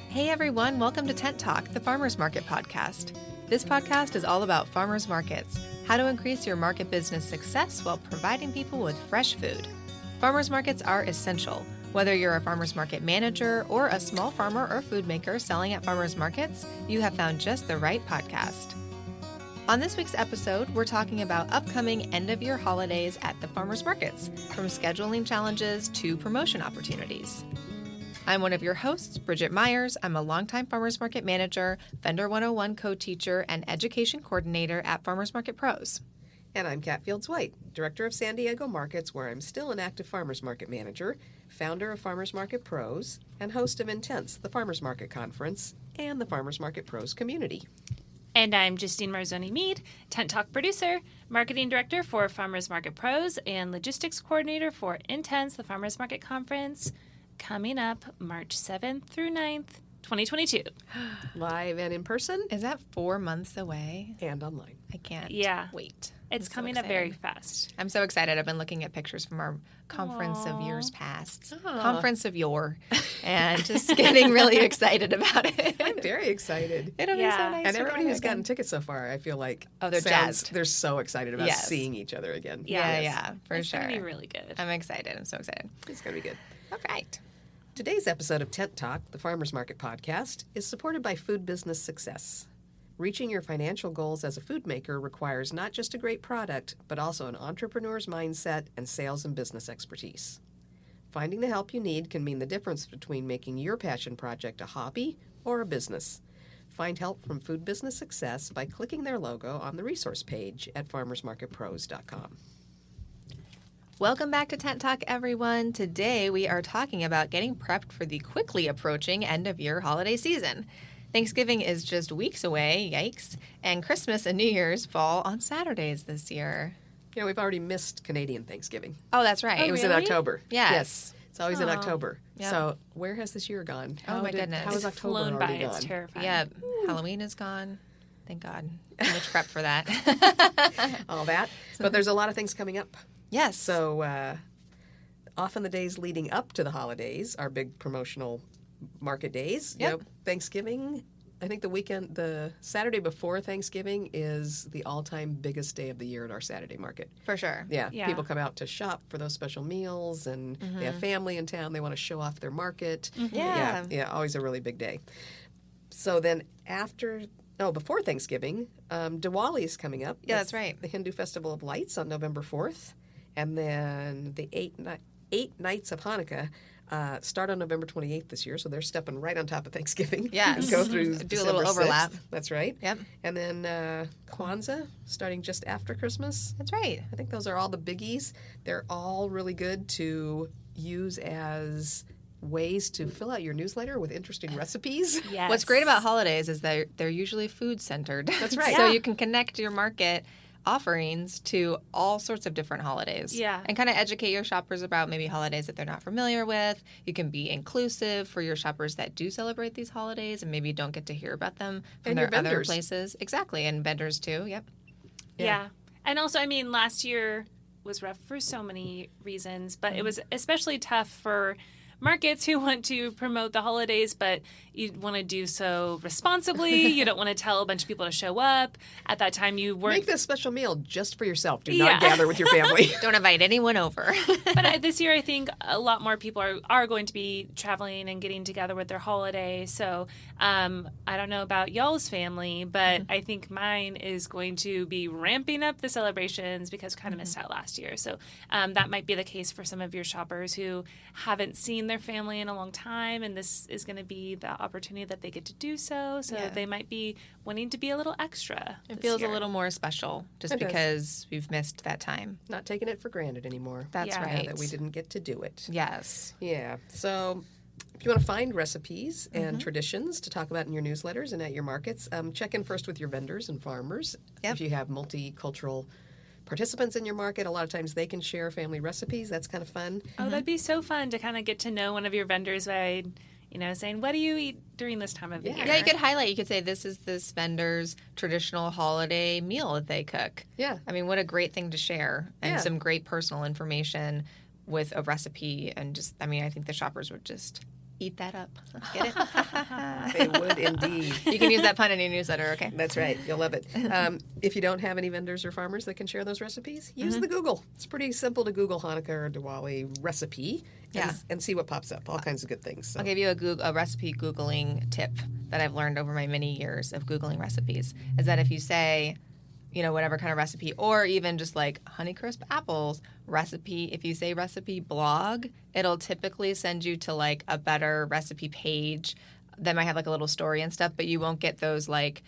Hey everyone, welcome to Tent Talk, the Farmers Market podcast. This podcast is all about farmers markets, how to increase your market business success while providing people with fresh food. Farmers markets are essential. Whether you're a farmers market manager or a small farmer or food maker selling at farmers markets, you have found just the right podcast. On this week's episode, we're talking about upcoming end-of-year holidays at the farmers markets, from scheduling challenges to promotion opportunities. I'm one of your hosts, Bridget Myers. I'm a longtime Farmers Market Manager, Vendor 101 co-teacher, and education coordinator at Farmers Market Pros. And I'm Kat Fields-White, Director of San Diego Markets, where I'm still an active Farmers Market Manager, founder of Farmers Market Pros, and host of Intense, the Farmers Market Conference, and the Farmers Market Pros community. And I'm Justine Marzoni-Mead, Tent Talk producer, marketing director for Farmers Market Pros, and logistics coordinator for Intense, the Farmers Market Conference, coming up March 7th through 9th, 2022. Live and in person. Is that 4 months away? And online. I can't wait. It's coming up very fast. I'm so excited. I've been looking at pictures from our conference of years past. Aw. Conference of yore. And just getting really excited about it. I'm very excited. It'll be so nice. And to everybody go who's again. gotten tickets so far, I feel like they're jazzed. They're so excited about Yes. seeing each other again. Yeah, for it's sure. going to be really good. I'm excited. I'm so excited. It's going to be good. All right. Today's episode of Tent Talk, the Farmers Market podcast, is supported by Food Business Success. Reaching your financial goals as a food maker requires not just a great product, but also an entrepreneur's mindset and sales and business expertise. Finding the help you need can mean the difference between making your passion project a hobby or a business. Find help from Food Business Success by clicking their logo on the resource page at farmersmarketpros.com. Welcome back to Tent Talk, everyone. Today we are talking about getting prepped for the quickly approaching end-of-year holiday season. Thanksgiving is just weeks away, yikes, and Christmas and New Year's fall on Saturdays this year. You know, we've already missed Canadian Thanksgiving. Oh, that's right. It was in really? October. Yes. It's always in October. Yep. So where has this year gone? Oh, my goodness. How is It's October flown by. already It's gone? terrifying. Yep. Halloween is gone. Thank God. Too much prep for that. All that. But there's a lot of things coming up. Yes. So often the days leading up to the holidays are big promotional market days. Yep. You know, Thanksgiving, I think the Saturday before Thanksgiving is the all-time biggest day of the year at our Saturday market. For sure. Yeah, Yeah. people come out to shop for those special meals, and they have family in town. They want to show off their market. Yeah. Yeah, always a really big day. So then before Thanksgiving, Diwali is coming up. Yeah, that's right. The Hindu Festival of Lights on November 4th. And then the eight nights of Hanukkah start on November 28th this year, so they're stepping right on top of Thanksgiving. Yes. And go through Do a December little 6th. overlap. That's right. Yep. And then Kwanzaa, starting just after Christmas. That's right. I think those are all the biggies. They're all really good to use as ways to fill out your newsletter with interesting recipes. Yes. What's great about holidays is they're usually food-centered. That's right. So Yeah. you can connect your market offerings to all sorts of different holidays. Yeah. And kind of educate your shoppers about maybe holidays that they're not familiar with. You can be inclusive for your shoppers that do celebrate these holidays and maybe don't get to hear about them from And their your other vendors. places. Exactly. And vendors too. Yep. Yeah. And also, I mean, last year was rough for so many reasons, but it was especially tough for markets who want to promote the holidays, but you want to do so responsibly. You don't want to tell a bunch of people to show up. At that time, you weren't. Make this special meal just for yourself. Do Yeah. not gather with your family. Don't invite anyone over. But this year, I think a lot more people are going to be traveling and getting together with their holiday. So I don't know about y'all's family, but I think mine is going to be ramping up the celebrations because we kind of missed out last year. So that might be the case for some of your shoppers who haven't seen their family in a long time, and this is going to be the opportunity that they get to do so. So Yeah. they might be wanting to be a little extra. It this feels year. a little more special just It does. because we've missed that time. Not taking it for granted anymore. That's Yeah. right. That we didn't get to do it. Yes. Yeah. So if you want to find recipes and traditions to talk about in your newsletters and at your markets, check in first with your vendors and farmers. Yep. If you have multicultural participants in your market, a lot of times they can share family recipes. That's kind of fun. Oh, that'd be so fun to kind of get to know one of your vendors by, saying, what do you eat during this time of the year? Yeah, you could highlight. You could say this is this vendor's traditional holiday meal that they cook. Yeah. I mean, what a great thing to share and Yeah. some great personal information with a recipe. And just, I mean, I think the shoppers would just Eat that up. Get it? They would indeed. You can use that pun in your newsletter, okay? That's right. You'll love it. If you don't have any vendors or farmers that can share those recipes, use the Google. It's pretty simple to Google Hanukkah or Diwali recipe and see what pops up. All kinds of good things. So. I'll give you a recipe Googling tip that I've learned over my many years of Googling recipes, is that if you say, whatever kind of recipe, or even just like Honeycrisp apples recipe, if you say recipe blog, it'll typically send you to like a better recipe page that might have like a little story and stuff, but you won't get those like,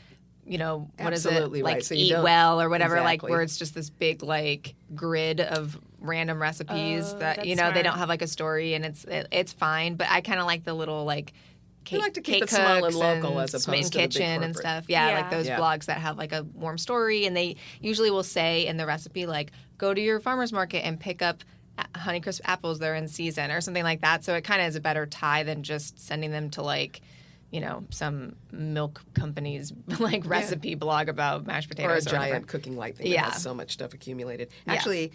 what is it? Absolutely Like right. So Eat Well or whatever, exactly. like where it's just this big like grid of random recipes that, that's they smart. don't have like a story, and it's fine, but I kind of like the little like We like to keep it small and local as opposed Smitten to the big Kitchen and corporate. stuff. Yeah, like those Yeah. blogs that have like a warm story, and they usually will say in the recipe like, go to your farmer's market and pick up Honeycrisp apples, they're in season, or something like that. So it kind of is a better tie than just sending them to like, some milk company's like recipe blog about mashed Or a potatoes giant whatever. cooking light thing Yeah. that has so much stuff accumulated. Yeah. Actually,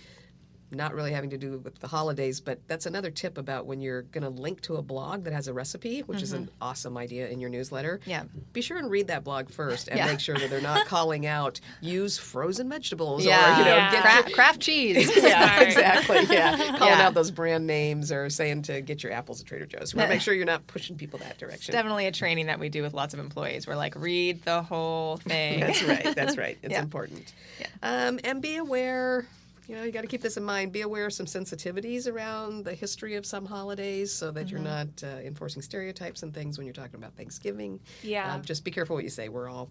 not really having to do with the holidays, but that's another tip about when you're going to link to a blog that has a recipe, which is an awesome idea in your newsletter. Yeah. Be sure and read that blog first and Yeah. make sure that they're not calling out, use frozen vegetables Yeah, or, Yeah. get Kraft cheese. yeah, Smart. exactly. Yeah, calling Yeah. out those brand names or saying to get your apples at Trader Joe's. We want to make sure you're not pushing people that direction. Definitely a training that we do with lots of employees. We're like, read the whole thing. That's right. That's right. It's Yeah. important. Yeah. And be aware. You got to keep this in mind. Be aware of some sensitivities around the history of some holidays, so that you're not enforcing stereotypes and things when you're talking about Thanksgiving. Yeah. Just be careful what you say. We're all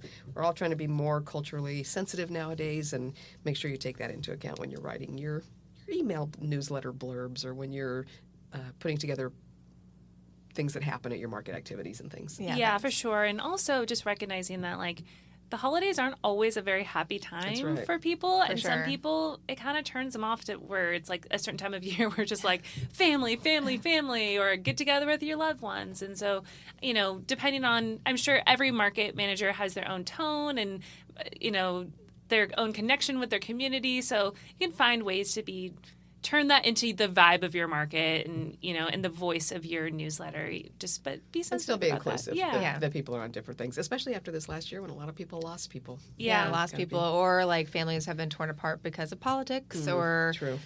trying to be more culturally sensitive nowadays, and make sure you take that into account when you're writing your email newsletter blurbs, or when you're putting together things that happen at your market activities and things. Yeah, for sure. And also just recognizing that, like, the holidays aren't always a very happy time right. for people. And some sure. people, it kind of turns them off to where it's like a certain time of year where just like family, family, family, or get together with your loved ones. And so, depending on, I'm sure every market manager has their own tone and, their own connection with their community. So you can find ways to turn that into the vibe of your market and, and the voice of your newsletter. But be sensitive And still be about inclusive. that. Yeah. That people are on different things, especially after this last year when a lot of people lost people. Yeah. Lost Gotta people, or like families have been torn apart because of politics, or True.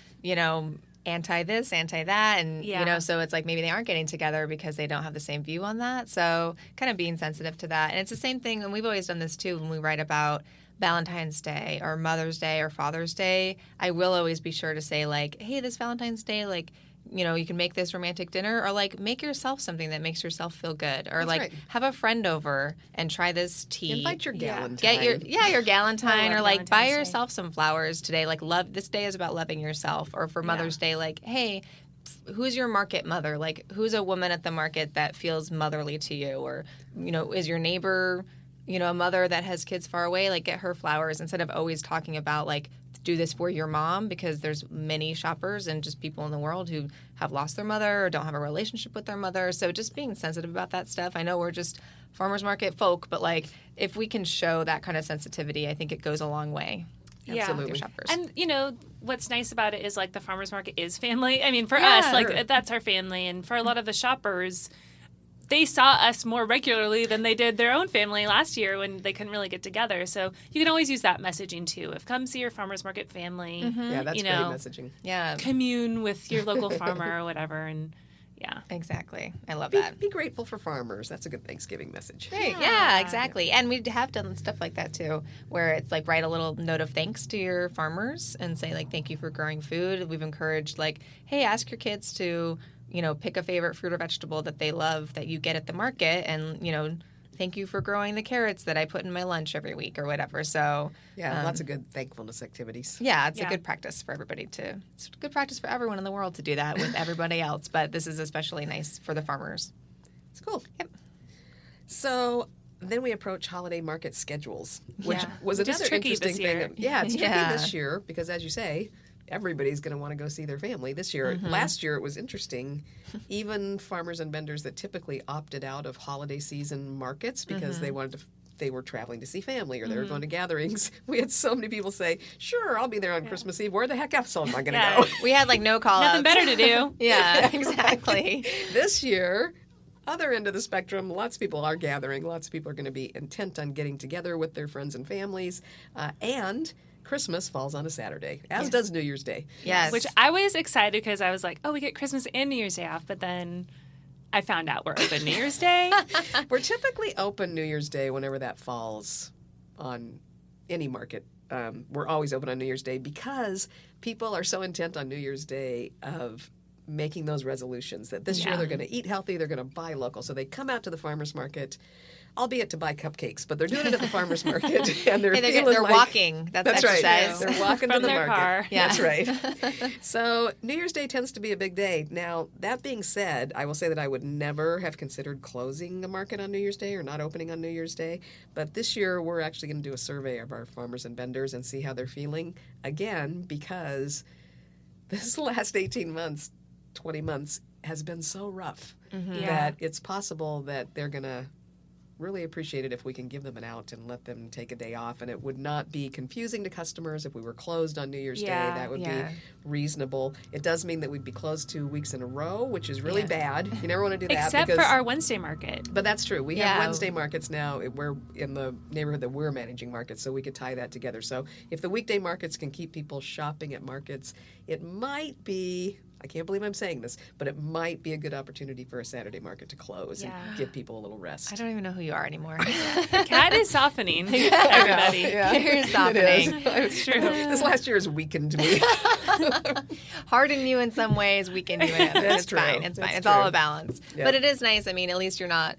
anti this, anti that, and Yeah. so it's like maybe they aren't getting together because they don't have the same view on that. So kind of being sensitive to that, and it's the same thing. And we've always done this too when we write about Valentine's Day or Mother's Day or Father's Day. I will always be sure to say like, hey, this Valentine's Day, like, you can make this romantic dinner, or like make yourself something that makes yourself feel good, or like right. have a friend over and try this tea. Invite your Yeah. Galentine. Get your Galentine, I or love like buy Valentine's Day. yourself some flowers today. Like this day is about loving yourself. Or for Mother's Day, like, hey, who's your market mother? Like, who's a woman at the market that feels motherly to you? Or, is your neighbor, a mother that has kids far away? Like, get her flowers instead of always talking about like, do this for your mom, because there's many shoppers and just people in the world who have lost their mother or don't have a relationship with their mother. So just being sensitive about that stuff. I know we're just farmers market folk, but like if we can show that kind of sensitivity, I think it goes a long way. Yeah. Absolutely. With your shoppers. And what's nice about it is like the farmers market is family. I mean, for Yeah. us, like Sure. that's our family, and for a lot of the shoppers, they saw us more regularly than they did their own family last year when they couldn't really get together. So you can always use that messaging too. If come see your farmers market family, Yeah, that's great messaging. Yeah, commune with your local farmer or whatever, and yeah. exactly. I love that. Be grateful for farmers. That's a good Thanksgiving message. Right. Yeah, exactly. And we have done stuff like that too, where it's like write a little note of thanks to your farmers and say like, thank you for growing food. We've encouraged like, hey, ask your kids to, pick a favorite fruit or vegetable that they love that you get at the market, and, thank you for growing the carrots that I put in my lunch every week or whatever. So Yeah, lots of good thankfulness activities. yeah, it's a Yeah. good practice for everybody it's a good practice for everyone in the world to do that with everybody else. But this is especially nice for the farmers. It's cool. Yep. So then we approach holiday market schedules, which Yeah. was Which is another tricky interesting this thing. year. Yeah, it's tricky Yeah. this year because, as you say, everybody's going to want to go see their family this year. Last year it was interesting. Even farmers and vendors that typically opted out of holiday season markets because they wanted to. They were traveling to see family or they were going to gatherings. We had so many people say, sure, I'll be there on Christmas Eve. Where the heck else am I going to Yeah. go? We had like no call Nothing better to do. Yeah, exactly. This year, other end of the spectrum, lots of people are gathering. Lots of people are going to be intent on getting together with their friends and families. And Christmas falls on a Saturday, as does New Year's Day. Yes. Which I was excited because I was like, oh, we get Christmas and New Year's Day off. But then I found out we're open New Year's Day. We're typically open New Year's Day whenever that falls on any market. We're always open on New Year's Day because people are so intent on New Year's Day of making those resolutions that this year they're going to eat healthy, they're going to buy local. So they come out to the farmer's market, albeit to buy cupcakes, but they're doing it at the farmer's market. And they're walking. That's right. exercise. They're walking From to the their market. car. Yeah. That's right. So New Year's Day tends to be a big day. Now, that being said, I will say that I would never have considered closing a market on New Year's Day or not opening on New Year's Day. But this year, we're actually going to do a survey of our farmers and vendors and see how they're feeling. Again, because this last 18 months, 20 months has been so rough that it's possible that they're going to really appreciate it if we can give them an out and let them take a day off. And it would not be confusing to customers if we were closed on New Year's Day. That would be reasonable. It does mean that we'd be closed 2 weeks in a row, which is really bad. You never want to do that. Except for our Wednesday market. But that's true. We have Wednesday markets now. We're in the neighborhood that we're managing markets, so we could tie that together. So if the weekday markets can keep people shopping at markets, it might be, I can't believe I'm saying this, but it might be a good opportunity for a Saturday market to close and give people a little rest. I don't even know who you are anymore. The cat is softening, everybody. You're softening. It's true. This last year has weakened me. Harden you in some ways, weaken you in others. That's It's true. fine. It's fine. That's It's all true. a balance. Yeah. But it is nice. I mean, at least you're not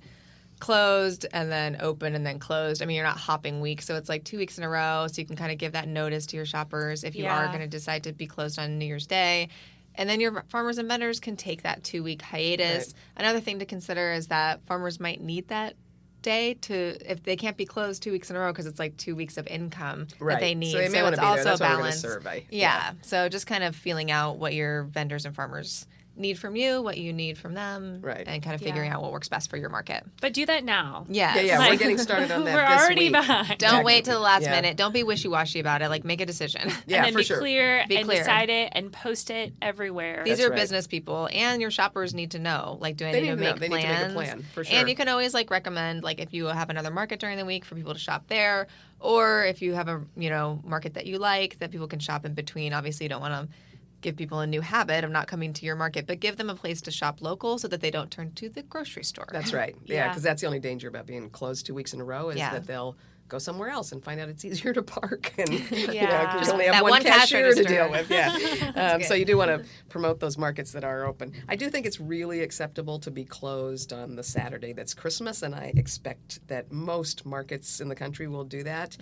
closed and then open and then closed. I mean, you're not hopping weeks, so it's like 2 weeks in a row, so you can kind of give that notice to your shoppers if you are going to decide to be closed on New Year's Day. And then your farmers and vendors can take that 2-week hiatus. Right. Another thing to consider is that farmers might need that day to, if they can't be closed 2 weeks in a row because it's like 2 weeks of income that they need. So they may want to be there. That's why we're going to survey. Yeah. So just kind of feeling out what your vendors and farmers need from you, what you need from them, and kind of figuring out what works best for your market. But do that now. Yeah. We're getting started on that We're this already week. behind. Don't wait till the last minute. Don't be wishy-washy about it. Like, make a decision. Yeah, and then for be sure. clear Be and clear. decide it and post it everywhere. These That's are right. business people, and your shoppers need to know. Like, do I They need to need to know. make They plans? need to make a plan, for sure. And you can always like recommend, like, if you have another market during the week for people to shop there, or if you have a market that you like that people can shop in between. Obviously, you don't want to give people a new habit of not coming to your market, but give them a place to shop local so that they don't turn to the grocery store. That's right. Yeah, because that's the only danger about being closed 2 weeks in a row is that they'll go somewhere else and find out it's easier to park and you only have that one one cash cashier to register. deal with. Yeah. So you do want to promote those markets that are open. I do think it's really acceptable to be closed on the Saturday that's Christmas, and I expect that most markets in the country will do that.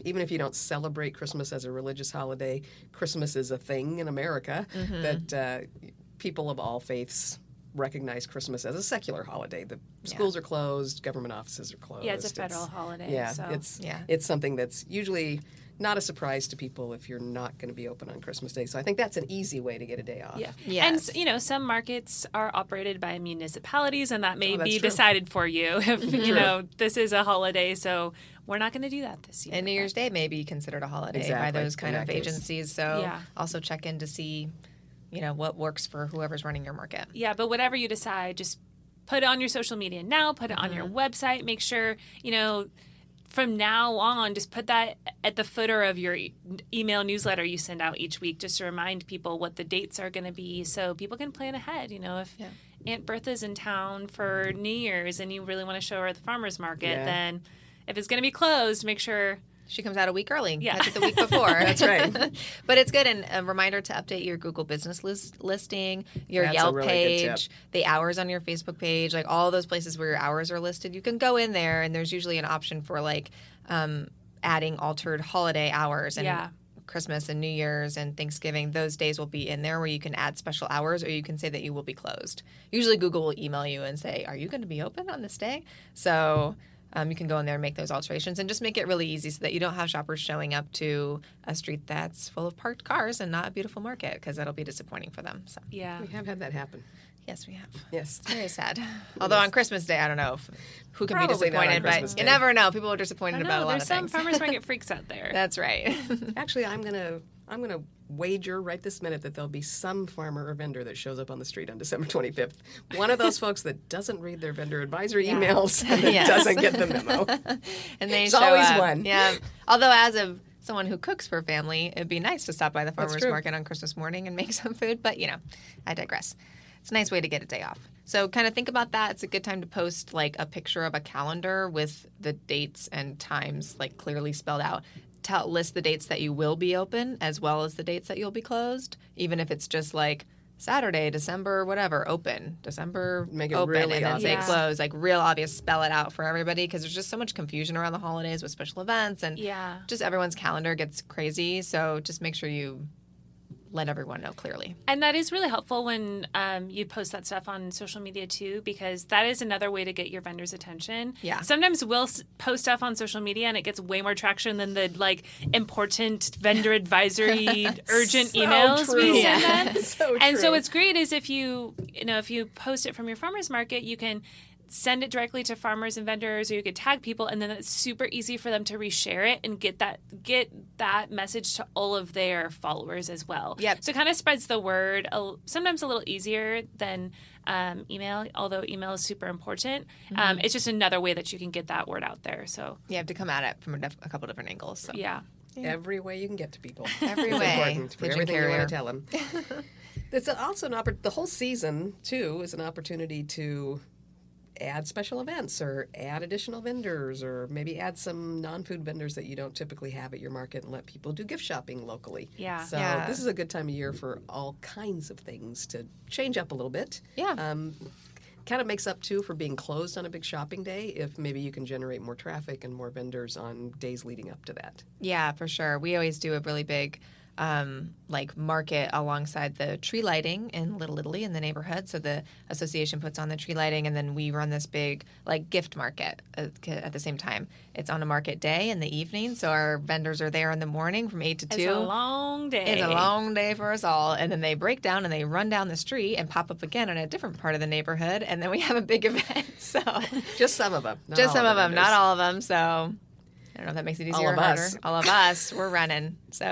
Even if you don't celebrate Christmas as a religious holiday, Christmas is a thing in America that people of all faiths recognize Christmas as a secular holiday. The schools are closed, government offices are closed. Yeah, it's a federal holiday. Yeah, so. it's something that's usually not a surprise to people if you're not going to be open on Christmas Day. So I think that's an easy way to get a day off. Yeah. Yes. And, some markets are operated by municipalities, and that may be true. decided for you if, this is a holiday. So we're not going to do that this year. And New Year's Day may be considered a holiday by Exactly, those kind in of that case. agencies. So also check in to see, what works for whoever's running your market. Yeah, but whatever you decide, just put it on your social media now, put it on your website. Make sure, from now on, just put that at the footer of your email newsletter you send out each week just to remind people what the dates are going to be so people can plan ahead. If Aunt Bertha's in town for New Year's and you really want to show her at the farmer's market, then if it's going to be closed, make sure She comes out a week early. Yeah. Catch it the week before. That's right. But it's good. And a reminder to update your Google business listing, your That's a Yelp really good tip. page, the hours on your Facebook page, like all those places where your hours are listed. You can go in there, and there's usually an option for adding altered holiday hours. And Christmas and New Year's and Thanksgiving, those days will be in there where you can add special hours, or you can say that you will be closed. Usually Google will email you and say, are you going to be open on this day? So you can go in there and make those alterations and just make it really easy so that you don't have shoppers showing up to a street that's full of parked cars and not a beautiful market, because that'll be disappointing for them. So We have had that happen. yes, we have. Yes. Very sad. Although on Christmas Day, I don't know who can Probably be not on disappointed, Christmas but Day. you never know. People are disappointed I about a know, lot there's of some things. farmers market freaks out there. That's right. Actually, I'm going to I'm going to wager right this minute that there'll be some farmer or vendor that shows up on the street on December 25th. One of those folks that doesn't read their vendor advisory emails and that doesn't get the memo. And they It's show always up. one. Yeah. Although as of someone who cooks for family, it'd be nice to stop by the farmer's true. market on Christmas morning and make some food. But, I digress. It's a nice way to get a day off. So kind of think about that. It's a good time to post like a picture of a calendar with the dates and times like clearly spelled out. List the dates that you will be open as well as the dates that you'll be closed, even if it's just like Saturday, December, whatever, open. December, Make it open, really and then say obvious. close. Like real obvious, spell it out for everybody because there's just so much confusion around the holidays with special events and just everyone's calendar gets crazy. So just make sure you let everyone know clearly. And that is really helpful when you post that stuff on social media too, because that is another way to get your vendors' attention. Yeah. Sometimes we'll post stuff on social media and it gets way more traction than the important vendor advisory urgent So emails true. we send them. So And so true. what's great is if you post it from your farmer's market, you can send it directly to farmers and vendors, or you could tag people, and then it's super easy for them to reshare it and get that message to all of their followers as well. Yep. So it kind of spreads the word, sometimes a little easier than email, although email is super important. It's just another way that you can get that word out there. So You have to come at it from a couple different angles. So. yeah. Every way you can get to people. Every It's way. important for Pigeon everything you carrier. want to tell them. It's also the whole season, too, is an opportunity to add special events or add additional vendors or maybe add some non-food vendors that you don't typically have at your market and let people do gift shopping locally. Yeah. So Yeah. this is a good time of year for all kinds of things to change up a little bit. Yeah. Kind of makes up, too, for being closed on a big shopping day if maybe you can generate more traffic and more vendors on days leading up to that. Yeah, for sure. We always do a really big market alongside the tree lighting in Little Italy in the neighborhood. So the association puts on the tree lighting, and then we run this big gift market at the same time. It's on a market day in the evening, so our vendors are there in the morning from 8 to 2. It's a long day. It's a long day for us all. And then they break down and they run down the street and pop up again in a different part of the neighborhood. And then we have a big event. So Just some of them. not just all some of the them, vendors. not all of them. So I don't know if that makes it easier All of or harder. us. All of us, we're running. So,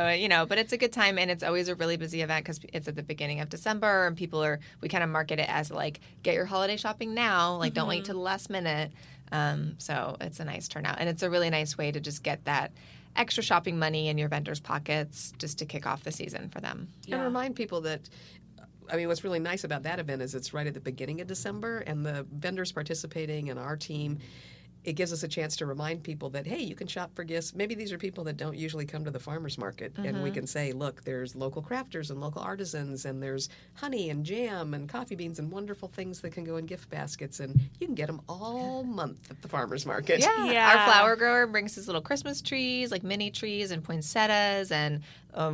but it's a good time, and it's always a really busy event because it's at the beginning of December, and we kind of market it as get your holiday shopping now, don't wait till the last minute. So it's a nice turnout, and it's a really nice way to just get that extra shopping money in your vendors' pockets just to kick off the season for them. And remind people that, what's really nice about that event is it's right at the beginning of December, and the vendors participating and our team, it gives us a chance to remind people that, hey, you can shop for gifts. Maybe these are people that don't usually come to the farmer's market. And we can say, look, there's local crafters and local artisans, and there's honey and jam and coffee beans and wonderful things that can go in gift baskets. And you can get them all month at the farmer's market. Yeah. Our flower grower brings his little Christmas trees, mini trees and poinsettias, and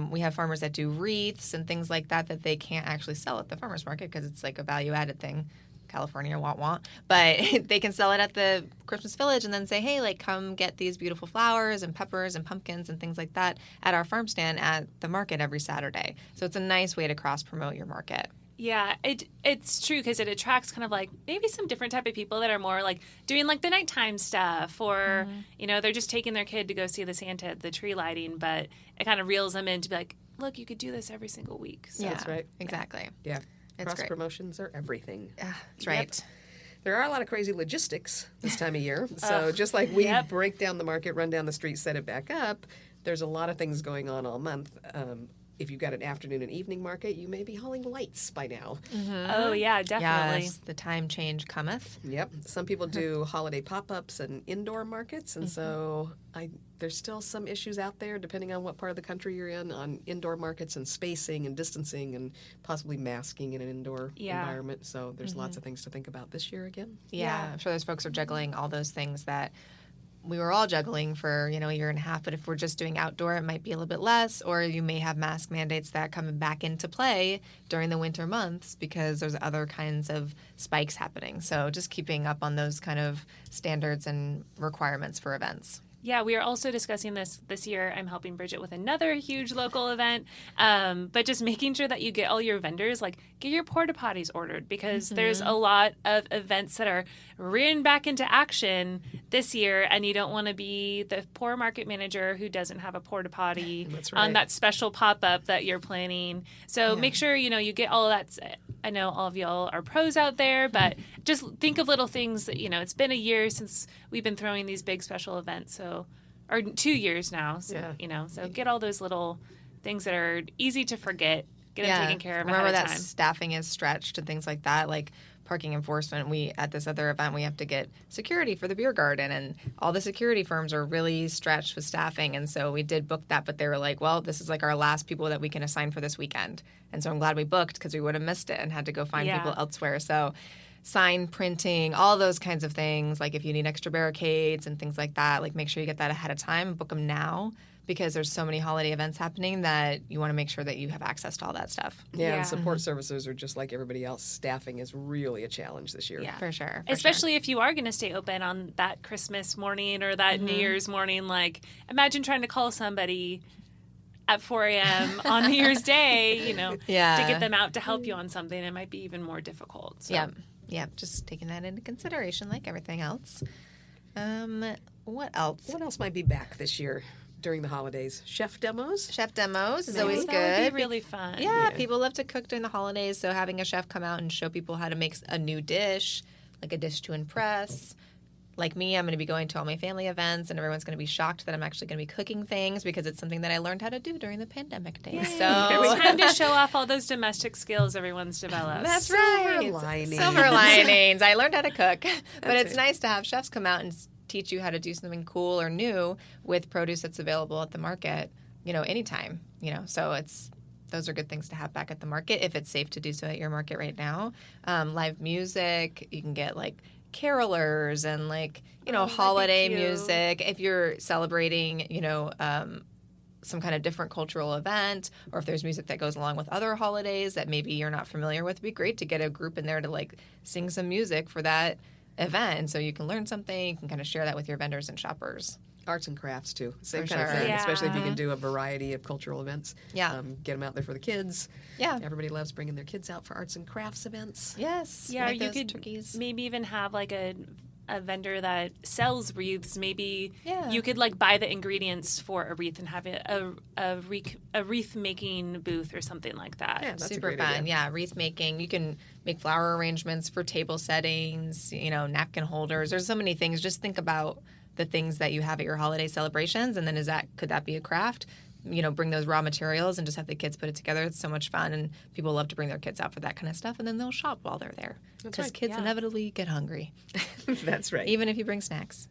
we have farmers that do wreaths and things like that they can't actually sell at the farmer's market because it's a value-added thing. California, want. But they can sell it at the Christmas Village and then say, hey, come get these beautiful flowers and peppers and pumpkins and things like that at our farm stand at the market every Saturday. So it's a nice way to cross-promote your market. Yeah, it's true because it attracts kind of maybe some different type of people that are more doing the nighttime stuff, or they're just taking their kid to go see the Santa at the tree lighting, but it kind of reels them in to be look, you could do this every single week. So. Yeah, That's right. Exactly. Yeah. It's Cross great. promotions are everything. That's right. There are a lot of crazy logistics this time of year. So just like we break down the market, run down the street, set it back up, there's a lot of things going on all month. If you've got an afternoon and evening market, you may be hauling lights by now. Oh, yeah, definitely. Yes, the time change cometh. Yep. Some people do holiday pop-ups and indoor markets, and so there's still some issues out there, depending on what part of the country you're in, on indoor markets and spacing and distancing and possibly masking in an indoor environment. So there's lots of things to think about this year again. Yeah, I'm sure those folks are juggling all those things that we were all juggling for, a year and a half. But if we're just doing outdoor, it might be a little bit less. Or you may have mask mandates that come back into play during the winter months because there's other kinds of spikes happening. So just keeping up on those kind of standards and requirements for events. Yeah, we are also discussing this year. I'm helping Bridget with another huge local event, but just making sure that you get all your vendors, like get your porta potties ordered, because there's a lot of events that are rearing back into action this year, and you don't want to be the poor market manager who doesn't have a porta potty That's right. on that special pop-up that you're planning. So make sure, you get all of that. I know all of y'all are pros out there, but just think of little things that, it's been a year since we've been throwing these big special events. So, or 2 years now. So, so get all those little things that are easy to forget, get them taken care of Remember ahead of that time. staffing is stretched and things like that, like parking enforcement. At this other event, we have to get security for the beer garden, and all the security firms are really stretched with staffing. And so we did book that, but they were like, well, this is like our last people that we can assign for this weekend. And so I'm glad we booked, because we would have missed it and had to go find people elsewhere. So sign printing, all those kinds of things, like if you need extra barricades and things like that, like make sure you get that ahead of time and book them now, because there's so many holiday events happening that you want to make sure that you have access to all that stuff. Yeah, Yeah. and support services are just like everybody else. Staffing is really a challenge this year. Yeah. For sure. Especially if you are going to stay open on that Christmas morning or that New Year's morning. Like, imagine trying to call somebody at 4 a.m. on New Year's Day, to get them out to help you on something. It might be even more difficult. So. Yeah, just taking that into consideration like everything else. What else? What else might be back this year during the holidays? Chef demos? Chef demos is Maybe. always That good. would be really fun. Yeah, people love to cook during the holidays, so having a chef come out and show people how to make a new dish, like a dish to impress. Like me, I'm going to be going to all my family events, and everyone's going to be shocked that I'm actually going to be cooking things, because it's something that I learned how to do during the pandemic days. It's So time to show off all those domestic skills everyone's developed. that's right. Silver linings. Silver linings. I learned how to cook, but it's it. nice to have chefs come out and teach you how to do something cool or new with produce that's available at the market, anytime, so those are good things to have back at the market if it's safe to do so at your market right now. Live music, you can get like carolers and holiday cute. music. If you're celebrating, some kind of different cultural event, or if there's music that goes along with other holidays that maybe you're not familiar with, it'd be great to get a group in there to sing some music for that event. And so you can learn something, you can kind of share that with your vendors and shoppers. Arts and crafts, too. Same For kind of sure. thing, Yeah. especially if you can do a variety of cultural events. Yeah. Get them out there for the kids. Yeah. Everybody loves bringing their kids out for arts and crafts events. Yes. Yeah, make you those could turkeys. maybe even have like a vendor that sells wreaths. Maybe Yeah. you could buy the ingredients for a wreath and have it a wreath making booth or something like that. Yeah, that's a Super great fun. idea. Yeah, wreath making. You can make flower arrangements for table settings, napkin holders. There's so many things. Just think about the things that you have at your holiday celebrations, and then could that be a craft? Bring those raw materials and just have the kids put it together. It's so much fun, and people love to bring their kids out for that kind of stuff, and then they'll shop while they're there. Because right. kids Yeah. inevitably get hungry, That's right. even if you bring snacks.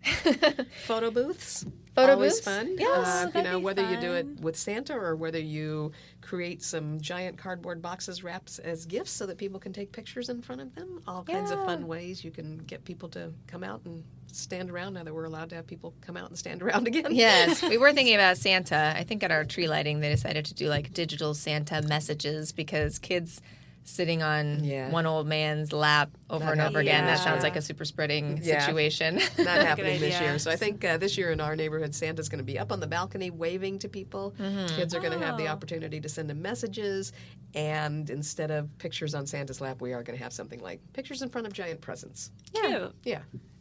Photo booths. Photo Always booths? fun. Yes, that'd be whether you do it fun. with Santa or whether you create some giant cardboard boxes wrapped as gifts so that people can take pictures in front of them. All kinds of fun ways you can get people to come out and stand around now that we're allowed to have people come out and stand around again. Yes, we were thinking about Santa. I think at our tree lighting, they decided to do digital Santa messages, because kids sitting on one old man's lap over and over again, that Yeah. sounds like a super spreading Yeah. situation. Not happening this idea. year. So I think this year in our neighborhood, Santa's going to be up on the balcony waving to people. Kids are going to have the opportunity to send him messages. And instead of pictures on Santa's lap, we are going to have something like pictures in front of giant presents. Cute. Yeah.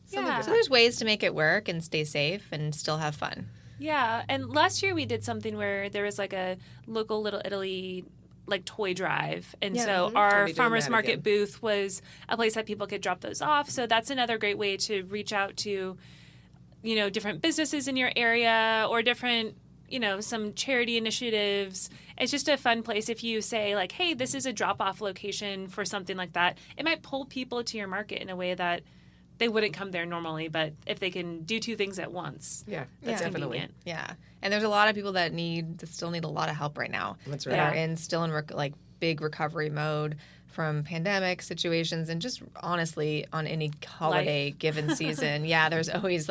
Yeah. So there's ways to make it work and stay safe and still have fun. Yeah, and last year we did something where there was a local Little Italy toy drive, and so We'll our be doing farmers that market again. booth was a place that people could drop those off. So that's another great way to reach out to different businesses in your area, or different some charity initiatives. It's just a fun place. If you say hey, this is a drop off location for something like that, it might pull people to your market in a way that they wouldn't come there normally. But if they can do two things at once, Yeah, it's definitely. convenient. Yeah, and there's a lot of people that still need a lot of help right now. That's That right. are still in big recovery mode from pandemic situations, and just honestly on any holiday given season. Yeah, there's always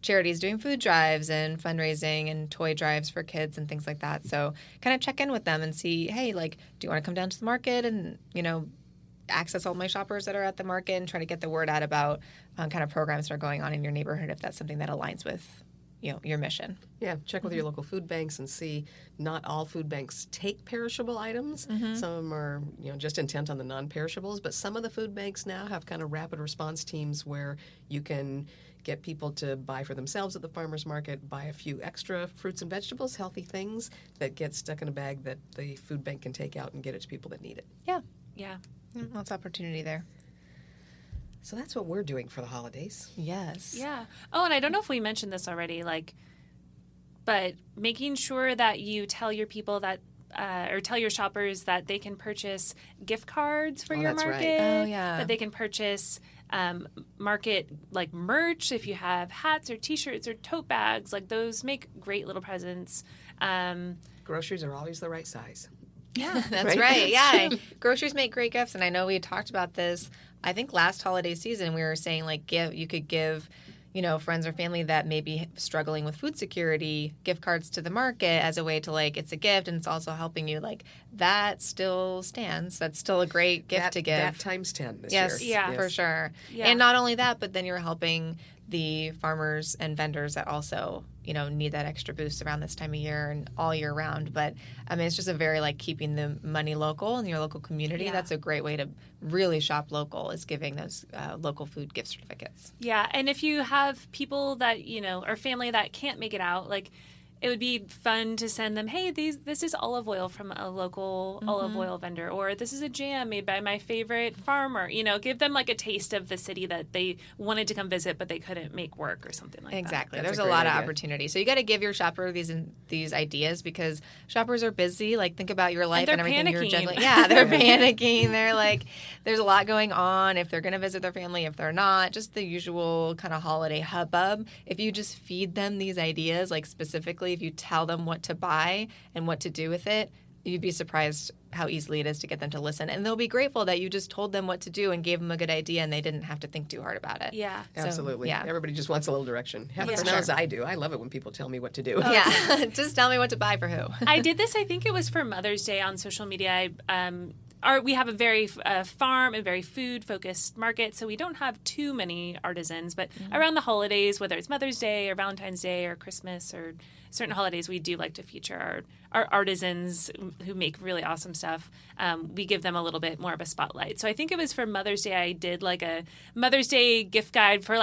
charities doing food drives and fundraising and toy drives for kids and things like that. So kind of check in with them and see, hey, do you want to come down to the market and access all my shoppers that are at the market, and try to get the word out about kind of programs that are going on in your neighborhood, if that's something that aligns with your mission. Yeah, check with your local food banks and see. Not all food banks take perishable items. Some of them are, just intent on the non-perishables. But some of the food banks now have kind of rapid response teams where you can get people to buy for themselves at the farmers market, buy a few extra fruits and vegetables, healthy things that get stuck in a bag that the food bank can take out and get it to people that need it. Yeah. Yeah. Lots of opportunity there. So that's what we're doing for the holidays. Yes. Yeah. Oh, and I don't know if we mentioned this already, but making sure that you tell your people that, or tell your shoppers that they can purchase gift cards for your that's market. right. Oh, yeah. That they can purchase market merch if you have hats or T-shirts or tote bags. Those make great little presents. Groceries are always the right size. Yeah, that's right. Yeah. Groceries make great gifts. And I know we had talked about this, I think last holiday season, we were saying you could give, friends or family that may be struggling with food security, gift cards to the market as a way to it's a gift and it's also helping you. That still stands. That's still a great gift to give. That times 10 this yes, year. Yeah. for sure. Yeah. And not only that, but then you're helping the farmers and vendors that also, need that extra boost around this time of year and all year round. But it's just a very keeping the money local in your local community. Yeah. That's a great way to really shop local, is giving those local food gift certificates. Yeah, and if you have people that, or family that can't make it out, it would be fun to send them, hey, this is olive oil from a local olive oil vendor, or this is a jam made by my favorite farmer. Give them a taste of the city that they wanted to come visit, but they couldn't make work or something like Exactly. That's There's a a great lot of idea. opportunity. So you got to give your shopper these ideas, because shoppers are busy. Think about your life they're and everything you're panicking. juggling. Yeah, they're panicking. They're there's a lot going on. If they're going to visit their family, if they're not, just the usual kind of holiday hubbub. If you just feed them these ideas, specifically, if you tell them what to buy and what to do with it, you'd be surprised how easily it is to get them to listen. And they'll be grateful that you just told them what to do and gave them a good idea and they didn't have to think too hard about it. Yeah. So, Absolutely. yeah. Everybody just wants a little direction. Heavens Yeah. knows I do. I love it when people tell me what to do. Yeah. Just tell me what to buy for who. I did this, I think it was for Mother's Day on social media. We have a very farm and very food-focused market, so we don't have too many artisans. But around the holidays, whether it's Mother's Day or Valentine's Day or Christmas or certain holidays, we do like to feature our artisans who make really awesome stuff. We give them a little bit more of a spotlight. So I think it was for Mother's Day, I did a Mother's Day gift guide for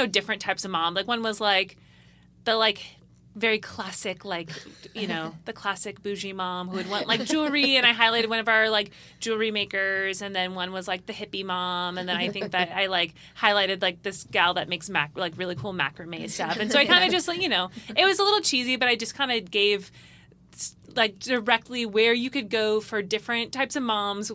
different types of mom. One was the very classic, the classic bougie mom who would want jewelry, and I highlighted one of our jewelry makers, and then one was the hippie mom, and then I think that I highlighted this gal that makes really cool macrame stuff, and so I kind of just it was a little cheesy, but I just kind of gave directly where you could go for different types of moms.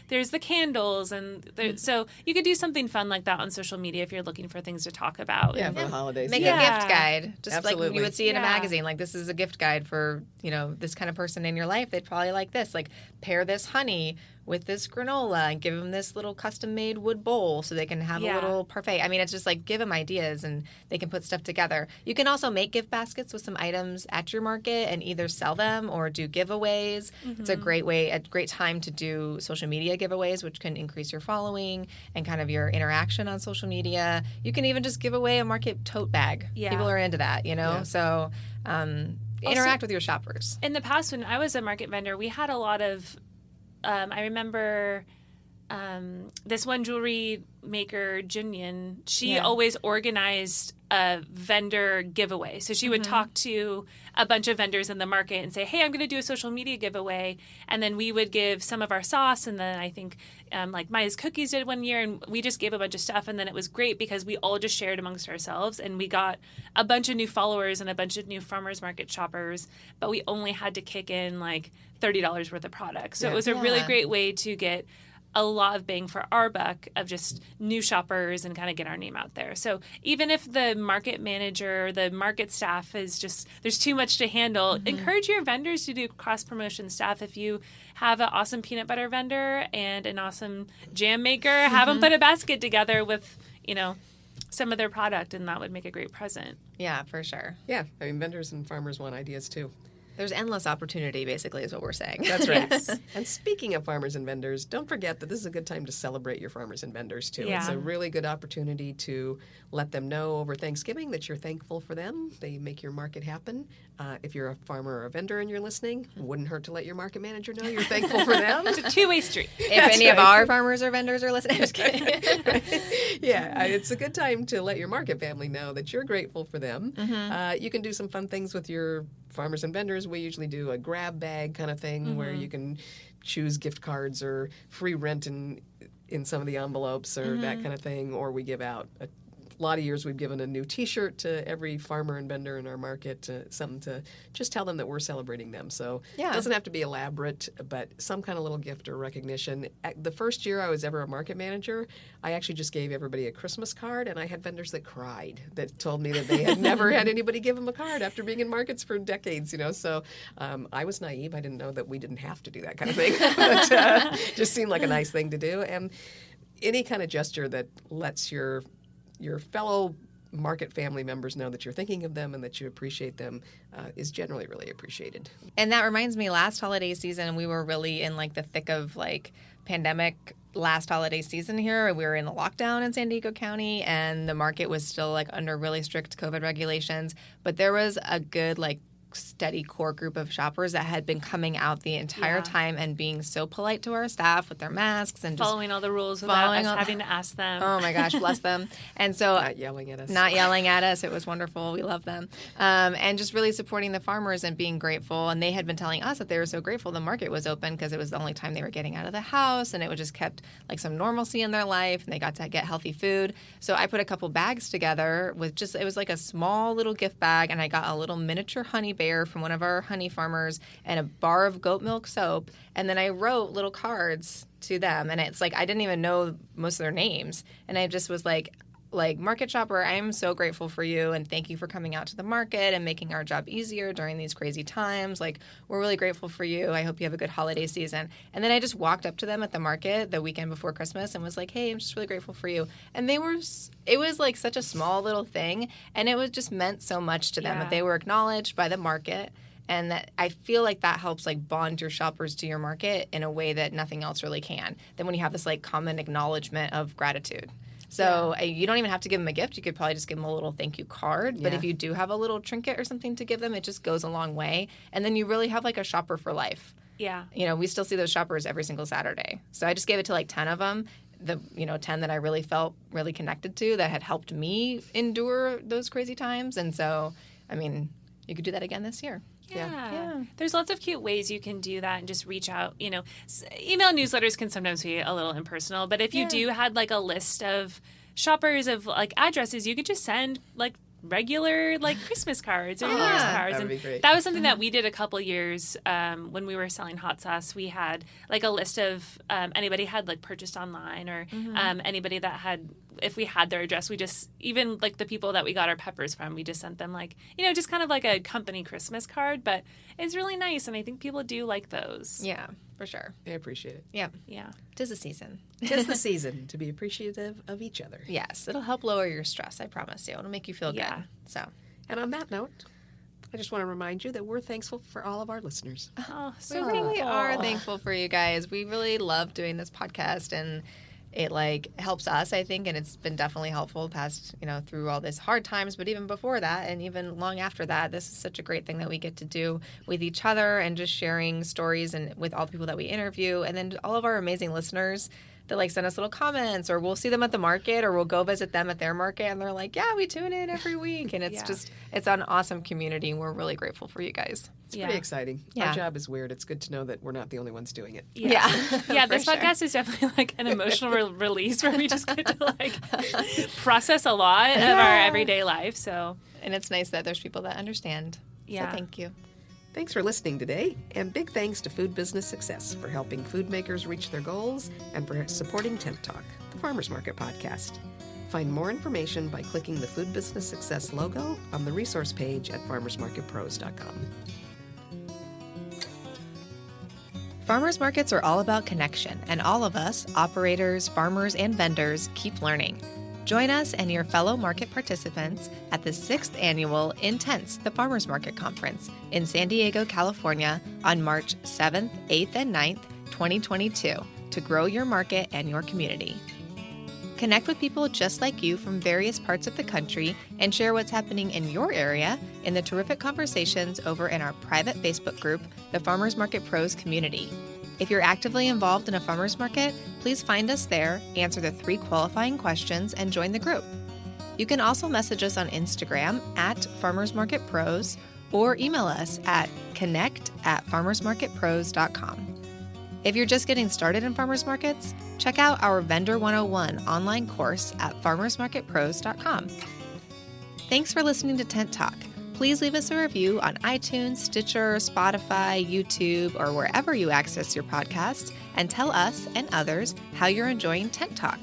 There's the candles, and so you could do something fun like that on social media if you're looking for things to talk about. Yeah, for the holidays. Make yeah. a gift guide, just Absolutely. like you would see in a Yeah. magazine. This is a gift guide for this kind of person in your life. They'd probably like this. Pair this honey with this granola and give them this little custom-made wood bowl so they can have Yeah. a little parfait. It's just give them ideas and they can put stuff together. You can also make gift baskets with some items at your market and either sell them or do giveaways. It's a great time to do social media giveaways, which can increase your following and kind of your interaction on social media. You can even just give away a market tote bag. Yeah. People are into that, Yeah. So interact with your shoppers. In the past, when I was a market vendor, we had a lot of I remember this one jewelry maker, Junyan, she Yeah. always organized a vendor giveaway. So she would talk to a bunch of vendors in the market and say, hey, I'm going to do a social media giveaway. And then we would give some of our sauce. And then I think Maya's Cookies did one year, and we just gave a bunch of stuff. And then it was great because we all just shared amongst ourselves. And we got a bunch of new followers and a bunch of new farmers market shoppers. But we only had to kick in $30 worth of product. So it was a really Yeah. great way to get a lot of bang for our buck of just new shoppers and kind of get our name out there. So even if the market manager, the market staff is just, there's too much to handle, encourage your vendors to do cross-promotion stuff. If you have an awesome peanut butter vendor and an awesome jam maker, have them put a basket together with, some of their product, and that would make a great present. Yeah, for sure. Yeah, vendors and farmers want ideas too. There's endless opportunity, basically, is what we're saying. That's right. And speaking of farmers and vendors, don't forget that this is a good time to celebrate your farmers and vendors, too. Yeah. It's a really good opportunity to let them know over Thanksgiving that you're thankful for them. They make your market happen. If you're a farmer or a vendor and you're listening, it wouldn't hurt to let your market manager know you're thankful for them. It's a two-way street. If any of our farmers or vendors are listening, just kidding. Yeah, it's a good time to let your market family know that you're grateful for them. You can do some fun things with your farmers and vendors. We usually do a grab bag kind of thing where you can choose gift cards or free rent in some of the envelopes or that kind of thing, or we give out a lot of years we've given a new T-shirt to every farmer and vendor in our market, something to just tell them that we're celebrating them. So it doesn't have to be elaborate, but some kind of little gift or recognition. The first year I was ever a market manager, I actually just gave everybody a Christmas card, and I had vendors that cried, that told me that they had never had anybody give them a card after being in markets for decades, So I was naive. I didn't know that we didn't have to do that kind of thing. But just seemed like a nice thing to do. And any kind of gesture that lets your fellow market family members know that you're thinking of them and that you appreciate them is generally really appreciated. And that reminds me, last holiday season, we were really in the thick of pandemic last holiday season here. We were in a lockdown in San Diego County, and the market was still under really strict COVID regulations. But there was a good steady core group of shoppers that had been coming out the entire time and being so polite to our staff with their masks and just following all the rules without us having to ask them. Oh my gosh, bless them. And so Not yelling at us. It was wonderful. We love them. And just really supporting the farmers and being grateful. And they had been telling us that they were so grateful the market was open because it was the only time they were getting out of the house, and it just kept some normalcy in their life, and they got to get healthy food. So I put a couple bags together with it was a small little gift bag, and I got a little miniature honey bear from one of our honey farmers and a bar of goat milk soap, and then I wrote little cards to them, and it's I didn't even know most of their names, and I just was market shopper, I am so grateful for you, and thank you for coming out to the market and making our job easier during these crazy times. We're really grateful for you. I hope you have a good holiday season. And then I just walked up to them at the market the weekend before Christmas and was like, hey, I'm just really grateful for you. And it was such a small little thing, and it was just meant so much to them that they were acknowledged by the market. And that I feel that helps bond your shoppers to your market in a way that nothing else really can. Then when you have this common acknowledgement of gratitude. So you don't even have to give them a gift. You could probably just give them a little thank you card. But if you do have a little trinket or something to give them, it just goes a long way. And then you really have a shopper for life. Yeah. We still see those shoppers every single Saturday. So I just gave it to 10 of them. The 10 that I really felt really connected to that had helped me endure those crazy times. And so, you could do that again this year. Yeah. There's lots of cute ways you can do that and just reach out. Email newsletters can sometimes be a little impersonal, but if you do had a list of shoppers of addresses, you could just send regular Christmas cards or New Year's cards. That would be great. That was something that we did a couple years when we were selling hot sauce. We had a list of anybody had purchased online or anybody that had, if we had their address, we just, even the people that we got our peppers from, we just sent them just kind of a company Christmas card. But it's really nice, and I think people do like those. Yeah, for sure. I appreciate it. Yeah. Yeah. 'Tis the season. 'Tis the season to be appreciative of each other. Yes, it'll help lower your stress, I promise you. It'll make you feel good. So, and on that note, I just want to remind you that we're thankful for all of our listeners. Oh, so we really thankful. are thankful for you guys. We really love doing this podcast, and it helps us, I think, and it's been definitely helpful past, through all this hard times, but even before that and even long after that, this is such a great thing that we get to do with each other and just sharing stories and with all the people that we interview, and then all of our amazing listeners that send us little comments, or we'll see them at the market, or we'll go visit them at their market, and they're like, yeah, we tune in every week, and it's just, it's an awesome community, and we're really grateful for you guys. It's pretty exciting. Yeah. Our job is weird. It's good to know that we're not the only ones doing it. Yeah. This sure. podcast is definitely an emotional release where we just get to process a lot of our everyday life. So, and it's nice that there's people that understand. Yeah. So thank you. Thanks for listening today, and big thanks to Food Business Success for helping food makers reach their goals and for supporting Tent Talk, the Farmers Market podcast. Find more information by clicking the Food Business Success logo on the resource page at farmersmarketpros.com. Farmers markets are all about connection, and all of us, operators, farmers, and vendors, keep learning. Join us and your fellow market participants at the 6th Annual Intense the Farmers Market Conference in San Diego, California on March 7th, 8th, and 9th, 2022 to grow your market and your community. Connect with people just like you from various parts of the country and share what's happening in your area in the terrific conversations over in our private Facebook group, the Farmers Market Pros Community. If you're actively involved in a farmers market, please find us there, answer the 3 qualifying questions, and join the group. You can also message us on Instagram at Farmers Market Pros or email us at connect@farmersmarketpros.com. If you're just getting started in farmers markets, check out our Vendor 101 online course at farmersmarketpros.com. Thanks for listening to Tent Talk. Please leave us a review on iTunes, Stitcher, Spotify, YouTube, or wherever you access your podcast, and tell us and others how you're enjoying Tent Talk.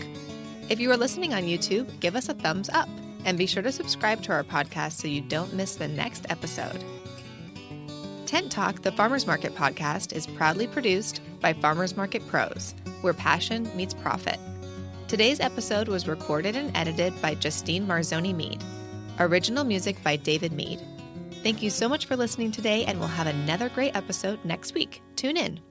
If you are listening on YouTube, give us a thumbs up, and be sure to subscribe to our podcast so you don't miss the next episode. Tent Talk, the Farmers Market Podcast, is proudly produced by Farmers Market Pros, where passion meets profit. Today's episode was recorded and edited by Justine Marzoni Mead. Original music by David Mead. Thank you so much for listening today, and we'll have another great episode next week. Tune in.